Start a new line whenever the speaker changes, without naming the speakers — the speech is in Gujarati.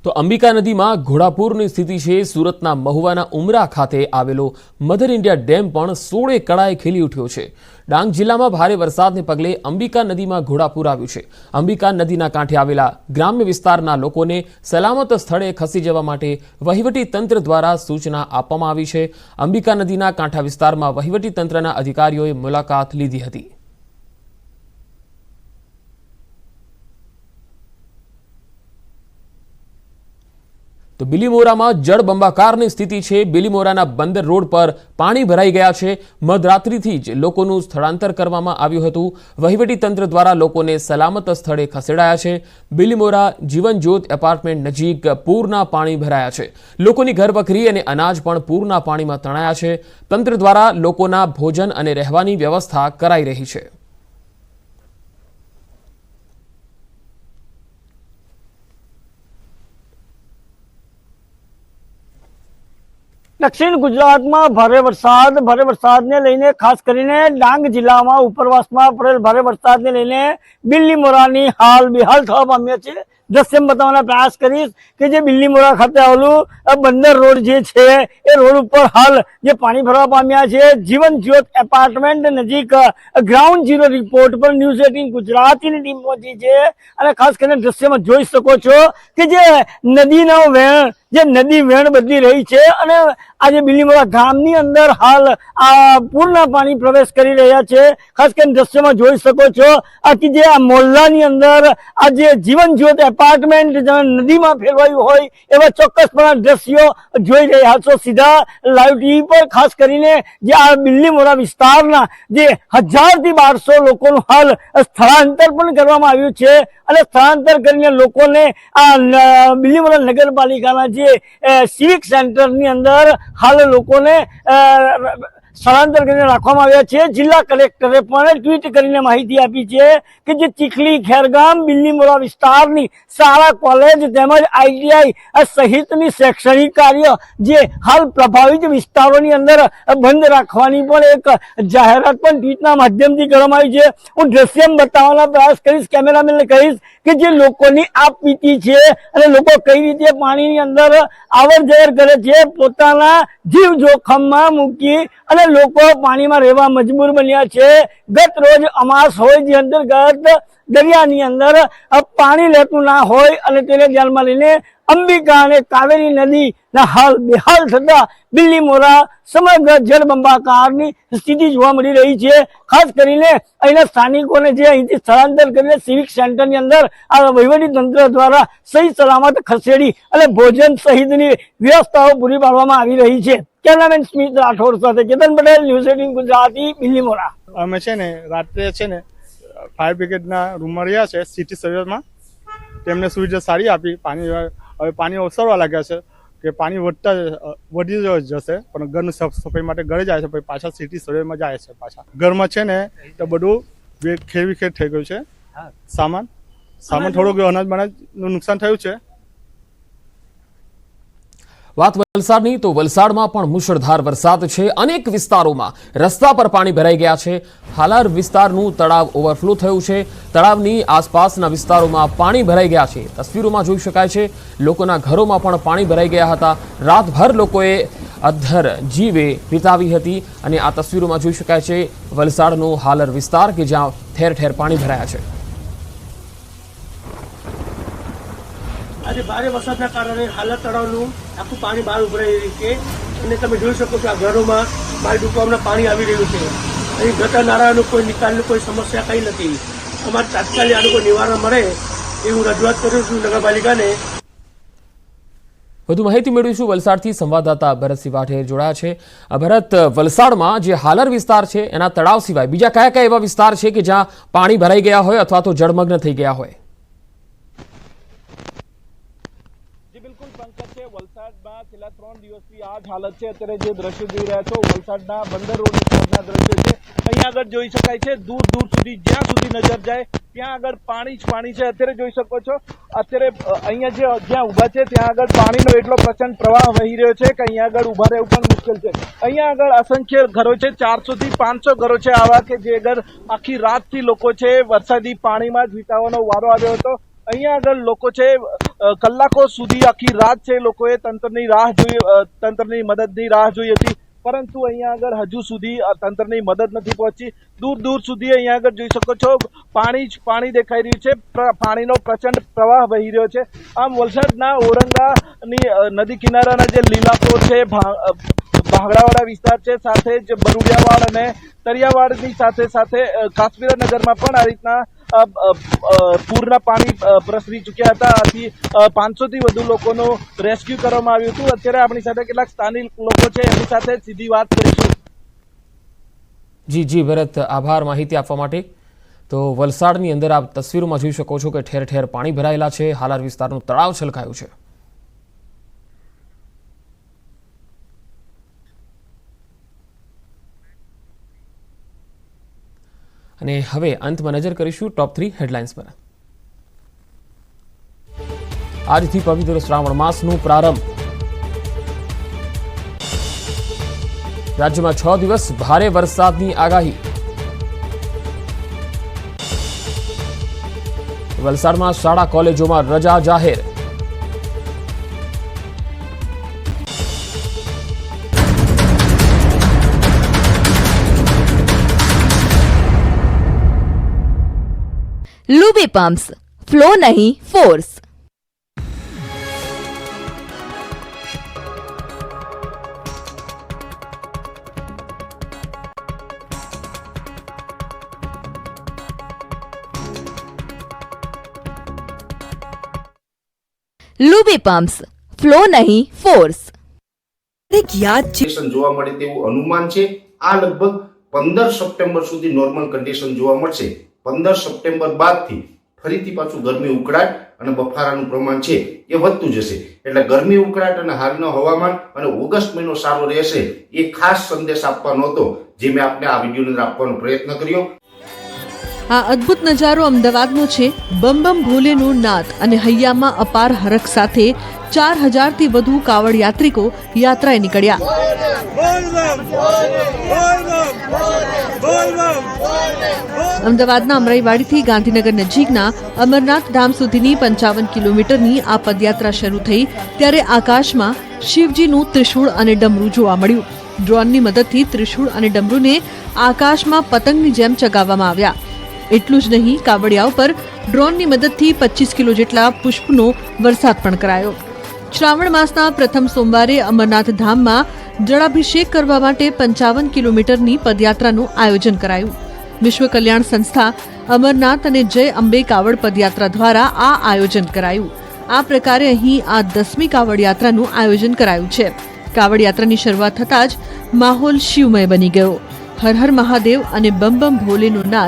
તો અંબિકા નદીમાં ઘોડાપૂરની સ્થિતિ છે। સુરતના મહુવાના ઉમરા ખાતે આવેલો મધર ઇન્ડિયા ડેમ પણ 16 કળાએ ખીલી ઉઠ્યો છે। ડાંગ જિલ્લામાં ભારે વરસાદને પગલે અંબિકા નદીમાં ઘોડાપૂર આવ્યું છે। અંબિકા નદીના કાંઠે આવેલા ગ્રામ્ય વિસ્તારના લોકોને સલામત સ્થળે ખસી જવા માટે વહીવટી તંત્ર દ્વારા સૂચના આપવામાં આવી છે। અંબિકા નદીના કાંઠા વિસ્તારમાં વહીવટી તંત્રના અધિકારીઓએ મુલાકાત લીધી હતી। तो बिलीमोरा में जलबंबाकारनी स्थिति है। बिलीमोराना बंदर रोड पर पानी भराई गया है। मध्यरात्रिथी ज लोकोनुं स्थळांतर करवामां आव्युं हतुं। वहीवटी तंत्र द्वारा लोकोने सलामत स्थळे खसेडाया है। बिलीमोरा जीवन ज्योत एपार्टमेंट नजीक पूरना पाणी भराया है। लोकोनी घरवखरी अने अनाज पण पूरना पाणीमां तणाया है। तंत्र द्वारा लोकोना भोजन अने रहेवानी व्यवस्था कराई रही है।
दक्षिण गुजरात में भारे वरसाद ने लईने खास करीने डांग जिला में उपरवास में पड़ेल भारे वरसाद ने लईने बिलीमोरानी हाल बेहाल थवा पाम्या छे। दृश्य में बताववाना प्रयास करीश कि जे बिलीमोरा खाते आवेलुं बंदर रोड जे छे ए रोड पर हाल जे पानी भरवा पाम्या छे। जीवन ज्योत एपार्टमेंट नजीक ग्राउंड जीरो रिपोर्ट पर न्यूज 18 गुजराती की टीम पहुंची है। और खास कर दृश्य में जोई सको छो कि जे नदीनो वेण जे नदी वेण बदली रही है। और आज बिलीमोरा गामनी अंदर हाल पूरना पानी प्रवेश करी रह्या छे। खास कर दृश्य में जोई सको छो कि जे आ मोहल्लानी अंदर आज जीवन ज्योत एपार्टमेंट नदी में फेरवायु होय एवा चोक्कसपणा दृश्यो जोई रह्या छो सीधा लाइव टीवी पर। खास करीने जे आ बिलीमोरा विस्तारना जे 1000 થી 1200 लोकोनुं हाल स्थळांतर पण करवामां आव्युं छे। અને સ્થળાંતર કરીને લોકોને આ બિલીમોરા નગરપાલિકાના જે સિવિક સેન્ટરની અંદર હાલ લોકોને સ્થળાંતર કરીને રાખવામાં આવ્યા છે। જિલ્લા કલેક્ટરે પણ ટ્વીટ કરીને માહિતી આપી છે કે જે ચીખલી ખેરગામ બિલીમોરા વિસ્તારની શાળા કોલેજ તેમજ આઈટીઆઈ સહિતની શૈક્ષણિક કાર્ય જે હાલ પ્રભાવિત વિસ્તારોની અંદર બંધ રાખવાની પણ એક જાહેરાત પણ ટ્વીટના માધ્યમથી કરવામાં આવી છે। હું દ્રશ્યમાં બતાવવાનો પ્રયાસ કરીશ, કેમેરામેનને કહીશ કે જે લોકોની આપવીતી છે અને લોકો કઈ રીતે પાણીની અંદર આવર જવર કરે છે, પોતાના જીવ જોખમમાં મૂકી અને લોકો પાણીમાં રહેવા મજબૂર બન્યા છે। ગત રોજ અમાસ હોય જે અંતર્ગત દરિયાની અંદર પાણી લેતું ના હોય અને તેને ધ્યાનમાં લઈને અંબિકા અને કાવેરી નદીના હાલ બેહાલ થતા બિલીમોરા સમગ્ર જળબંબાકારની સ્થિતિ જોવા મળી રહી છે। ખાસ કરીને અહીંના સ્થાનિકોને જે અહીંથી સ્થળાંતર કરીને સિવિક સેન્ટરની અંદર આ વહીવટી તંત્ર દ્વારા સહી સલામત ખસેડી અને ભોજન સહિતની વ્યવસ્થાઓ પૂરી પાડવામાં આવી રહી છે। કેમેરામેન સ્મિત રાઠોડ સાથે કેતન પટેલ, ન્યૂઝ 18 ગુજરાતી, બિલીમોરા।
અમે છે ને રાત્રે છે ને ફાયર બ્રિગેડના રૂમમાં રહ્યા છે સિટી સર્વિસમાં। તેમને સુવિધા સારી આપી। પાણી હવે પાણી ઓસરવા લાગ્યા છે કે પાણી વધી જશે, પણ ઘરની સાફ સફાઈ માટે ઘરે જાય છે, પછી પાછા સિટી સર્વિસમાં જાય છે। પાછા ઘરમાં છે ને તો બધું ખેર થઈ ગયું છે। સામાન થોડુંક અનાજ બનાજનું નુકસાન થયું છે।
વાત વલસાડની તો વલસાડમાં પણ મુશળધાર વરસાદ છે। અનેક વિસ્તારોમાં રસ્તા પર પાણી ભરાઈ ગયા છે। હાલાર વિસ્તારનું તળાવ ઓવરફ્લો થયું છે। તળાવની આસપાસના વિસ્તારોમાં પાણી ભરાઈ ગયા છે। તસવીરોમાં જોઈ શકાય છે લોકોના ઘરોમાં પણ પાણી ભરાઈ ગયા હતા। રાતભર લોકોએ અધ્ધર જીવે વિતાવી હતી અને આ તસવીરોમાં જોઈ શકાય છે વલસાડનો હાલર વિસ્તાર કે જ્યાં ઠેર ઠેર પાણી ભરાયા છે।
આજે ભારે વરસાદના કારણે હાલત તળાવનું આખું પાણી બહાર ઉભરાઈ રહ્યું છે અને તમે જોઈ શકો છો આ ઘરોમાં મારી ડૂબવામાં પાણી આવી રહ્યું છે। અહીં ગટર નાળાનું કોઈ નિકાલની કોઈ સમસ્યા કંઈ નથી। અમારે તાત્કાલિક આનું કોઈ નિવારણ મળે એવું રજૂઆત કરું છું નગરપાલિકાને।
વધુ માહિતી મેળવીશું વલસાડથી સંવાદદાતા ભરતસિંહ વાઢેર જોડાયા છે। ભરત, વલસાડમાં જે હાલર વિસ્તાર છે એના તળાવ સિવાય બીજા કયા કયા એવા વિસ્તાર છે કે જ્યાં પાણી ભરાઈ ગયા હોય અથવા તો જળમગ્ન થઈ ગયા હોય?
વલસાડમાં છેલ્લા 3 દિવસથી આ જ હાલત છે। અત્યારે જે દ્રશ્ય જોઈ રહ્યા છો વલસાડના બંદર રોડ ઉપરના દ્રશ્ય છે। અહીંયા આગળ જોઈ શકાય છે દૂર દૂર સુધી જ્યાં સુધી નજર જાય ત્યાં આગળ પાણી જ પાણી છે। અત્યારે જોઈ શકો છો અત્યારે અહીંયા જ્યાં ઊભા છે ત્યાં આગળ પાણીનો એટલો પ્રચંડ પ્રવાહ વહી રહ્યો છે કે અહીંયા આગળ ઊભા રહેવું પણ મુશ્કેલ છે। અહીંયા આગળ અસંખ્ય ઘરો છે, 400 થી 500 ઘરો છે આવા કે જે આગળ આખી રાતથી લોકો છે વરસાદી પાણીમાં જ વિતાવવાનો વારો આવ્યો હતો। અહીંયા આગળ લોકો છે કલાકો સુધી આખી રાત છે લોકોએ તંત્રની મદદની રાહ જોઈ હતી, પરંતુ અહીંયા આગળ હજુ સુધી તંત્રની મદદ નથી પહોંચી। દૂર દૂર સુધી અહીંયા આગળ જોઈ શકો છો પાણી દેખાઈ રહ્યું છે, પાણીનો પ્રચંડ પ્રવાહ વહી રહ્યો છે। આમ વલસાડના ઓરંગાની નદી કિનારાના જે લીલાપોર છે, ભાગડાવાડા વિસ્તાર છે, સાથે જ બરુડિયાવાડ અને તરિયાવાડની સાથે કાશ્મીરનગરમાં પણ આ રીતના પૂરના પાણી પ્રસરી ચૂક્યા હતા। આથી 500 થી વધુ લોકોનું રેસ્ક્યુ કરવામાં આવ્યું હતું। અત્યારે આપણી સાથે કેટલાક સ્થાનિક લોકો છે, એમની સાથે સીધી વાત કરીશું।
જી ભરત, આભાર માહિતી આપવા માટે। તો વલસાડની અંદર આપ તસવીરોમાં જોઈ શકો છો કે ઠેર ઠેર પાણી ભરાયેલા છે, હાલાર વિસ્તારનું તળાવ છલકાયું છે। અને હવે અંતમાં નજર કરીશું ટોપ 3 હેડલાઇન્સ પર। આજથી પવિત્ર શ્રાવણ માસનો પ્રારંભ। રાજ્યમાં 6 દિવસ ભારે વરસાદની આગાહી। વલસાડમાં શાળા કોલેજોમાં રજા જાહેર।
लूबी पम्प्स, फ्लो नहीं फोर्स। लूबी पम्प्स, फ्लो नहीं फोर्स।
એક યાદ કન્ડિશન જોવા મળે તેવું અનુમાન છે। આ લગભગ 15 સપ્ટેમ્બર સુધી નોર્મલ કન્ડિશન જોવા મળશે। 15 સપ્ટેમ્બર બાદથી ફરીથી પાછું ગરમી ઉકળાટ અને બફારાનું પ્રમાણ છે એ વધતું જશે। એટલે ગરમી ઉકળાટ અને હાલનો હવામાન અને ઓગસ્ટ મહિનો સારો રહેશે એ ખાસ સંદેશ આપવાનો હતો, જે મેં આપને આ વિડીયોની અંદર આપવાનો પ્રયત્ન કર્યો।
આ અદ્ભુત નજારો અમદાવાદનો છે। બમ બમ ભોલેનું નાદ અને હૈયામાં અપાર હરખ સાથે 4000 થી વધુ કાવડ યાત્રિકો યાત્રાએ નીકળ્યા। અમદાવાદના અમરાઈવાડીથી ગાંધીનગર નજીકના અમરનાથ ધામ સુધીની 55 કિલોમીટરની આ પદયાત્રા શરૂ થઈ ત્યારે આકાશમાં શિવજીનું ત્રિશૂળ અને ડમરું જોવા મળ્યું। ડ્રોનની મદદથી ત્રિશૂળ અને ડમરુને આકાશમાં પતંગની જેમ ચગાવવામાં આવ્યા। એટલું જ નહીં, કાવડિયાઓ પર ડ્રોનની મદદથી 25 કિલો જેટલા પુષ્પનો વરસાદ પણ કરાયો। શ્રાવણ માસના પ્રથમ સોમવારે અમરનાથ ધામમાં જળાભિષેક કરવા માટે 55 કિલોમીટરની પદયાત્રાનું આયોજન કરાયું। વિશ્વ કલ્યાણ સંસ્થા, અમરનાથ અને જય અંબે કાવડ પદયાત્રા દ્વારા આ આયોજન કરાયું। આ પ્રકારે અહીં આ 10મી કાવડ યાત્રાનું આયોજન કરાયું છે। કાવડ યાત્રાની શરૂઆત થતાં જ માહોલ શિવમય બની ગયો। હર હર મહાદેવ અને બમ બમ ભોલેનું નાદ